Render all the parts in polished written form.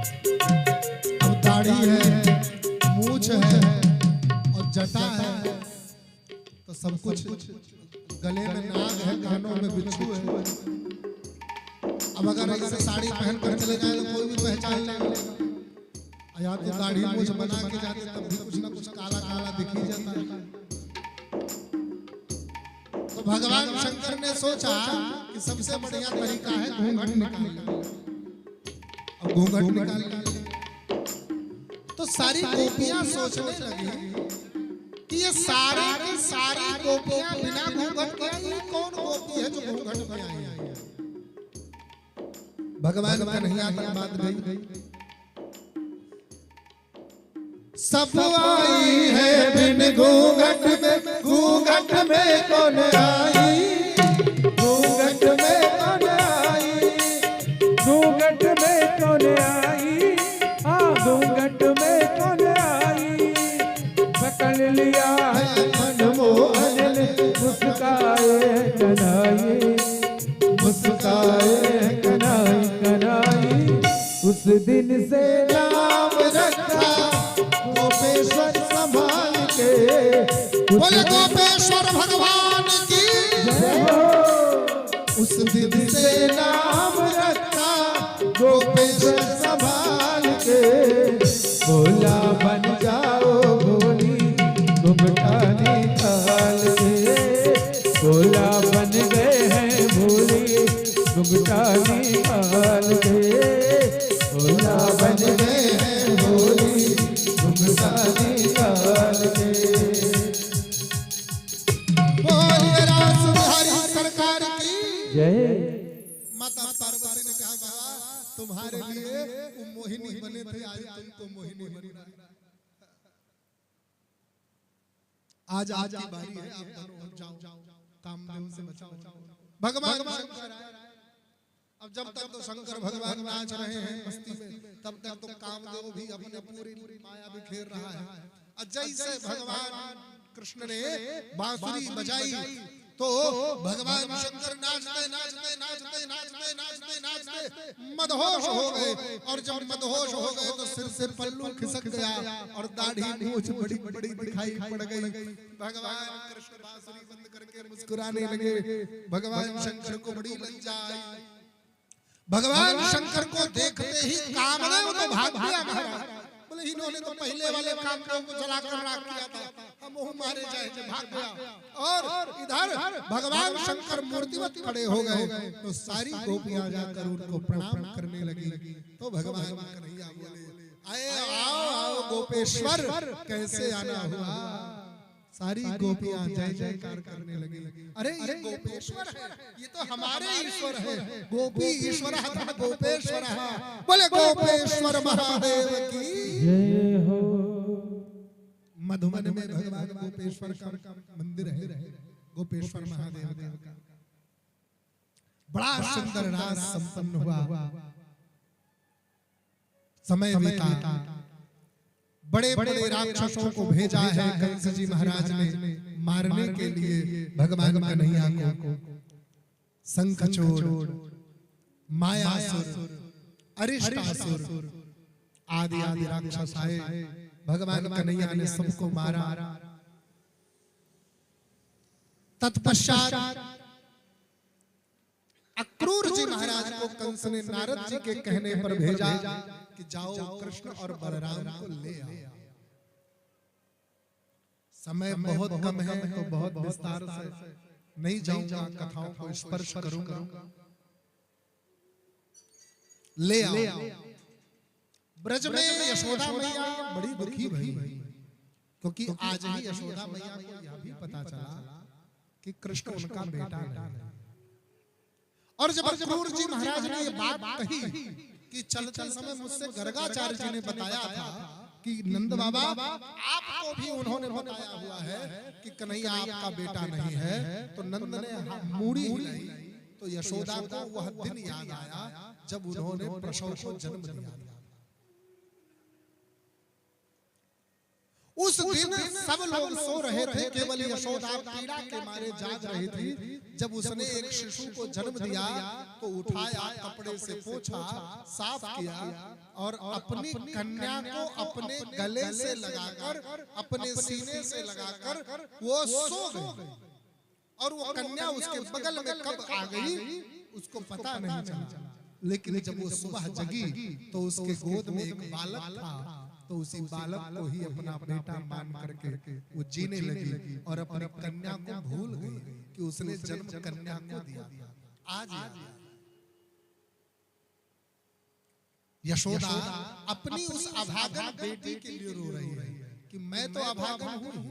अब दाढ़ी है, मूछ है और जटा है, तो सब कुछ, गले में नाग है, कानों में बिच्छू है। अब अगर ऐसे साड़ी पहन कर चले जाए तो कोई भी पहचान लेगा। या तो दाढ़ी मूछ बना के जाते तब भी कुछ ना कुछ काला काला दिख ही जाता है। तो भगवान शंकर ने सोचा कि सबसे बढ़िया तरीका है घूंघट निकालना। अब घूंघट निकाल तो सारी गोपियां सोचने लगी कि ये सारे की सारी गोपियां बिना घूंघट के आई, कौन गोपी है जो घूंघट में आई है। भगवान कन्हैया की बात गई, सब आई है बिन घूंघट में, घूंघट में कौन आई, घूंघट में कौन आई, घूंघट में कौन आई, हाँ घूंघट में कौन आई। पकड़ लिया है मनमोहन ने, मुस्काए कन्हैया, मुस्काए कन्हैया कन्हैया। उस दिन से नाम रखा गोपेश्वर संभाल के, बोले गोपेश्वर भगवान की जय हो। उस दिन से नाम रखा गोपेश्वर संभाल के, भोला बन जाओ भोली घुंघटा निकाल के, भोला बन गए हैं भोली घुंघटा निकाल के, भोला बन गए हैं भोली घुंघटा निकाल के। बोलिए रास बिहारी सरकार की जय। माता पार्वती ने कहा बाबा तुम्हारे लिए वो मोहिनी बने थे, आज तुमको मोहिनी बनना है। आज की बारी है, आप दोनों जाओ कामदेव से बचाओ। भगवान शंकर अब जब तक तो शंकर भगवान नाच रहे हैं मस्ती में, तब तक तो कामदेव भी अपने पूरी माया बिखेर रहा है। जैसे भगवान कृष्ण ने बांसुरी बजाई तो भगवान शंकर नाचते नाचते नाचते नाचते नाचते नाचते मदहोश हो गए। और जब मदहोश हो गए तो सिर से पल्लू खिसक गया और दाढ़ी मूछ बड़ी बड़ी दिखाई पड़ गई। भगवान कृष्ण बांसुरी बंद करके मुस्कुराने लगे। भगवान शंकर को बड़ी लज्जा आई। भगवान शंकर को देखते ही कामदेव तो भाग गया महाराज। बोले इन्होंने तो पहले वाले कामदेव को जलाकर राख किया था, हम वो मारे जाए, भाग गया। और इधर भगवान शंकर मूर्तिवत खड़े हो गए तो सारी गोपियां जाकर उनको प्रणाम करने लगी। तो भगवान कन्हैया बोले आए आओ आओ गोपेश्वर, कैसे आना हुआ। सारी गोपियां जय जयकार करने लगी। अरे ये गोपेश्वर है, ये तो हमारे ईश्वर है। गोपी ईश्वर गोपेश्वर है। बोले गोपेश्वर महादेव की जय हो। मधुबन में भगवान गोपेश्वर का मंदिर है, गोपेश्वर महादेव का। बड़ा सुंदर रास संपन्न हुआ। समय बीता, बड़े बड़े राक्षसों को भेजा है कंस जी महाराज ने मारने के लिए भगवान कन्हैया को। शंखचूड़, मायासुर, अरिष्टासुर आदि आदि राक्षस आए। भगवान कन्हैया ने सबको मारा। तत्पश्चात अक्रूर जी महाराज को कंस ने नारद जी के कहने पर भेजा कि जाओ कृष्ण और बलराम को ले आओ। समय बहुत कम है तो बहुत विस्तार से नहीं जाऊंगा, कथाओं को स्पर्श करूंगा। ले आओ। ब्रज में यशोदा मैया बड़ी दुखी भई, क्योंकि आज ही यशोदा मैया को यह भी पता चला कि कृष्ण उनका बेटा है। और जब अक्रूर जी महाराज ने ये बात कही कि चलते समय मुझसे गर्गाचार्य जी ने बताया था कि नंद बाबा आपको भी उन्होंने बताया हुआ है कि कन्हैया आपका बेटा नहीं है, तो नंद ने मूड़ी हिलाई। तो यशोदा को वह दिन याद आया जब उन्होंने प्रसव को जन्म दिया। उस दिन सब लोग सो रहे थे, केवल यशोदा पीड़ा के मारे जाग रही थी। जब उसने एक शिशु को जन्म दिया तो उठाया, कपड़े से पोंछा, साफ किया और अपनी कन्या को अपने गले से लगाकर, अपने सीने से लगाकर वो सो गई। और वो कन्या उसके बगल में कब आ गई उसको पता नहीं चला। लेकिन जब वो सुबह जगी तो उसके गोद में एक बालक था। तो उसी बालक को ही अपना बेटा मान करके वो जीने लगी और अपनी कन्या को भूल गई कि उसने जन्म कन्या को दिया। आज यशोदा अपनी उस अभागन बेटी के लिए रो रही है कि मैं तो अभागन हूं,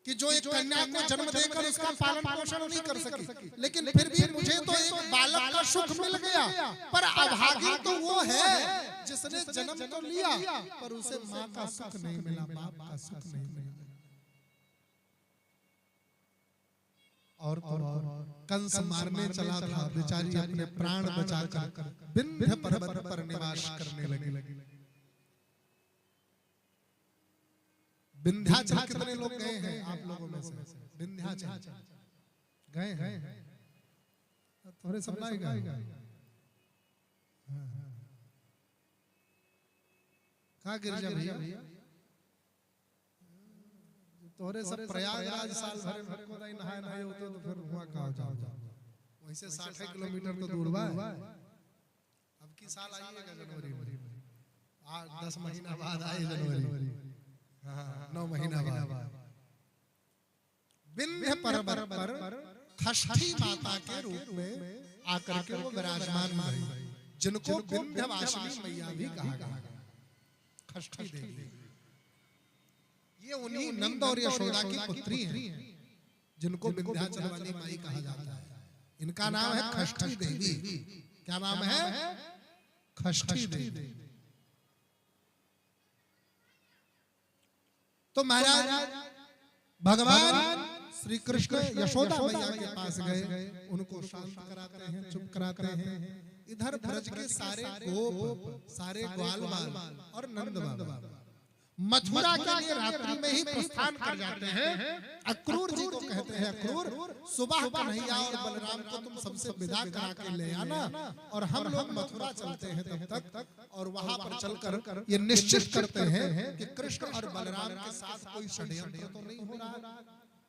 कि जो एक कन्या को जन्म देकर उसका पालन पोषण नहीं कर सकी, लेकिन फिर भी मुझे तो एक बालक का सुख मिल गया। पर अभागी तो वो है जिसने जन्म तो लिया पर उसे माँ का सुख नहीं मिला, बाप का सुख नहीं मिला। और कंस मारने चला था, बेचारी अपने प्राण बचाकर विंध्य पर्वत पर निवास करने लगी। विंध्याचल कितने लोग गए हैं आप लोगों में से? विंध्याचल गए हैं? थोड़े सब नहीं गए? कहाँ गिरजा भैया? तोरे सब प्रयागराज साल भर को नहीं नहाए नहीं होते तो फिर हुआ कहाँ जाओ? वैसे 60 किलोमीटर तो दूर बा। अब की साल आइएगा जनवरी में, 10 महीना बाद आए जनवरी, 9 महीना बाद। विंध्य पर्वत पर खष्ठी माता के रूप में आकर के वो विराजमान हुई, जिनको विंध्यवासिनी मैया भी कहा गया। खष्ठी देवी ये उन्हीं नंद और यशोदा की पुत्री हैं, जिनको विंध्याचल वाली माई कहा जाता है। इनका नाम है खष्ठी देवी। क्या नाम है? खष्ठी देवी। तो महाराज भगवान श्री कृष्ण यशोदा मैया के पास गए, उनको शांत कराते हैं, चुप कराते हैं। इधर ब्रज के सारे गोप, सारे ग्वाल बाल और नंद बाबा मथुरा के लिए रात्रि में ही प्रस्थान कर जाते हैं। अक्रूर जी को कहते हैं, अक्रूर सुबह कन्हैया और बलराम को तुम सबसे विदा करा के ले आना और हम लोग मथुरा चलते हैं तब तक। और वहां पर चलकर ये निश्चित करते हैं कि कृष्ण और बलराम के साथ कोई षड्यंत्र तो नहीं हो रहा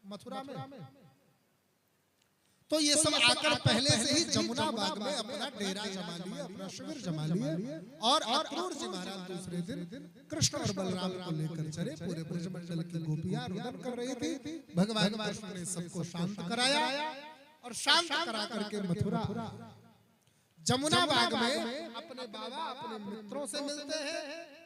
मथुरा में। तो ये सब आकर पहले से ही जमुना बाग में अपना डेरा जमा लिए, अपना शिविर जमा लिए। और अक्रूर जी महाराज दूसरे दिन कृष्ण और बलराम को लेकर चले। पूरे ब्रजमंडल की गोपियां रुदन कर रही थी। भगवान कृष्ण ने सबको शांत कराया और शांत करा करके मथुरा जमुना बाग में अपने बाबा अपने मित्रों से मिलते हैं।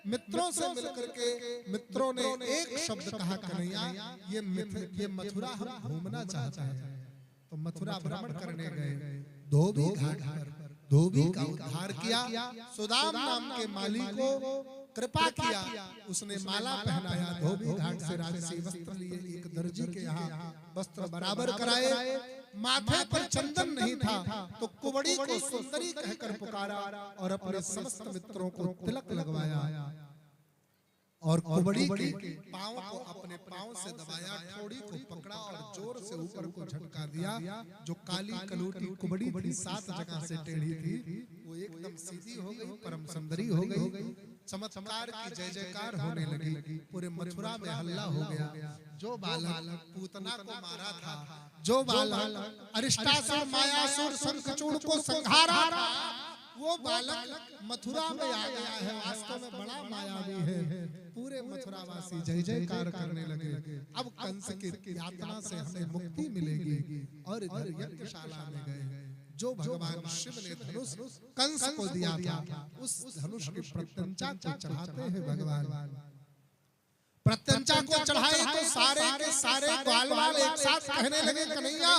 मित्रों से मिलकर के मित्रों ने एक शब्द कहा, कन्हैया ये मथुरा हम घूमना चाहते हैं। तो मथुरा भ्रमण करने गए। धोबी घाट पर धोबी का उद्धार किया। सुदाम नाम के माली को कृपा किया, उसने माला पहनाया। धोबी घाट से राजसी वस्त्र लिए, एक दर्जी के यहाँ वस्त्र बराबर कराए। माथे पर चंदन नहीं था तो कुबड़ी को सुंदरी कहकर पुकारा और अपने समस्त मित्रों को तिलक लगवाया। और कुबड़ी के पांव को अपने पांव से दबाया, ठोड़ी को पकड़ा और जोर से ऊपर को झटका दिया। जो काली कलूटी कुबड़ी थी 7 जगह से टेढ़ी थी, वो एकदम सीधी हो गई, परम सुंदरी हो गई। चमत्कार की जय जयकार होने लगी। पूरे मथुरा में हल्ला हो गया। जो बालक पूतना को मारा था, जो बालक अरिष्टासुर मायासुर शंखचूड़ को संहारा था, वो बालक मथुरा में आ गया है। वास्तव में बड़ा मायावी है। पूरे मथुरावासी जय जयकार करने लगे। अब कंस की यातना से हमें मुक्ति मिलेगी। और इधर यज्ञशाला में गए। जो भगवान शिव ने धनुष कंस को दिया था, उस धनुष की प्रत्यंचा को चढ़ाते हैं भगवान। प्रत्यंचा को चढ़ाए तो सारे के सारे ग्वाल वाल एक साथ कहने लगे, कन्हैया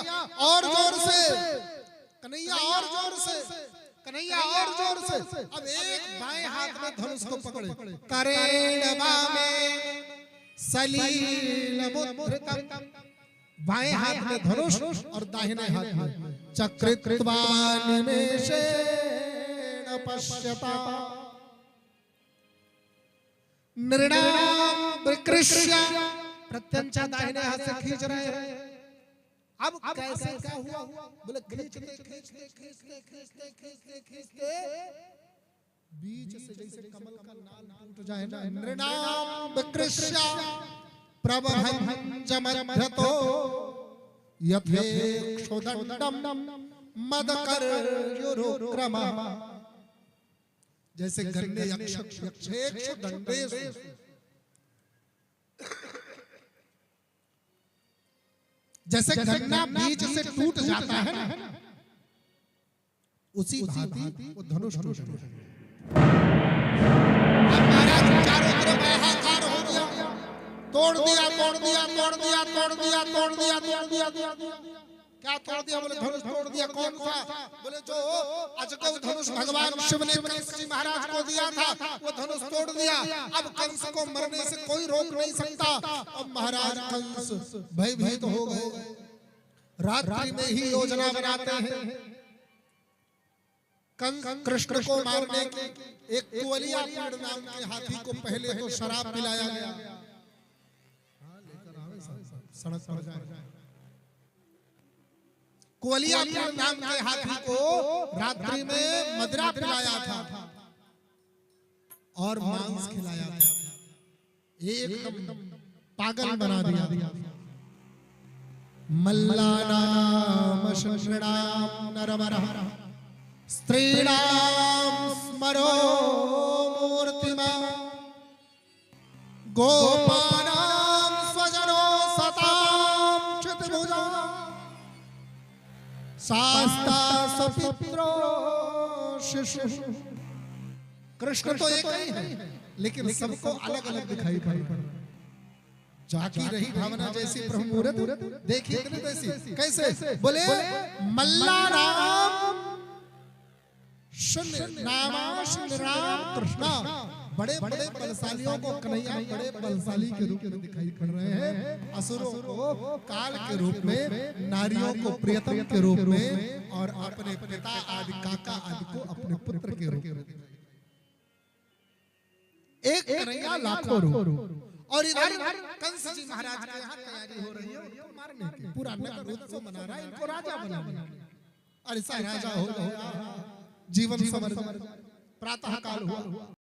और जोर से, कन्हैया और जोर से, कन्हैया और जोर से। अब एक बाएं हाथ में धनुष को पकड़े, करेणवा में सलील मुद्रितम, बाएं हाथ में धनुष और दाहिने हाथ में चक्रित्वा निमेषेण पश्यता नृणाम विकृष्य प्रत्यंचा दाहिने हाथ से खींच रहे हैं। अब कैसे क्या हुआ? बोले खींचते खींचते खींचते खींचते खींचते खींचते बीच से जैसे कमल का नाल टूट जाए ना। नृणाम विकृष्य प्रभंजमध्यतो यथेक्षुदंडम मदकर्युरुक्रमा। जैसे गन्ने यक्षेक्षुदंडेषु जैसे गन्ना बीज से टूट जाता है ना, उसी भांति वो धनुष टूट गया। महाराज चारों तरफ हाहाकार हो गया। तोड़ दिया तोड़ दिया तोड़ दिया तोड़ दिया तोड़ दिया तोड़ दिया। क्या तोड़ दिया? बोले धनुष तोड़ दिया। कौन सा? बोले जो अजगव धनुष भगवान शिव ने कंस जी महाराज को दिया था, वो धनुष तोड़ दिया। अब कंस को मरने से कोई रोक नहीं सकता। अब महाराज कंस भयभीत हो गए। रात्रि में ही योजना बनाते हैं कंस कृष्ण को मारने की। एक कुवलिया पीड़ नाम के हाथी को पहले तो शराब पिलाया गया। सड़क पर जाए। कुवलिया पीड़ नाम के हाथी को रात्रि में मदिरा पिलाया था और मांस खिलाया था। एकदम पागल बना दिया। मल्लानाम शृणाम नरवरः स्त्रीणाम स्मरो मूर्तिमा गोपानाम स्वजनो सताम चितभुजा शास्ता सपित्रो शिशु। कृष्ण तो एक ही है, लेकिन सबको अलग अलग दिखाई पड़ रहा है। जाकी रही भावना जैसी प्रभु मूर्त देखी इतनी तैसी। कैसे? बोले मल्लाराम नामा श्री राम कृष्णा। बड़े बड़े बलशालियों को कन्हैया बड़े बलशाली के रूप में दिखाई पड़ रहे हैं। असुरों को काल के रूप में, नारियों को प्रियतम के रूप में, और अपने पिता आदि काका आदि को अपने पुत्र के रूप में। एक कन्हैया लाखों रूप। और इधर कंस जी महाराज के यहाँ तैयारी हो रही है उनको मारने की। पूरा नगर उत्सव मना रहा है इनको राजा बनाने। और ऐसा राजा हो जीवन समर। प्रातः काल हुआ।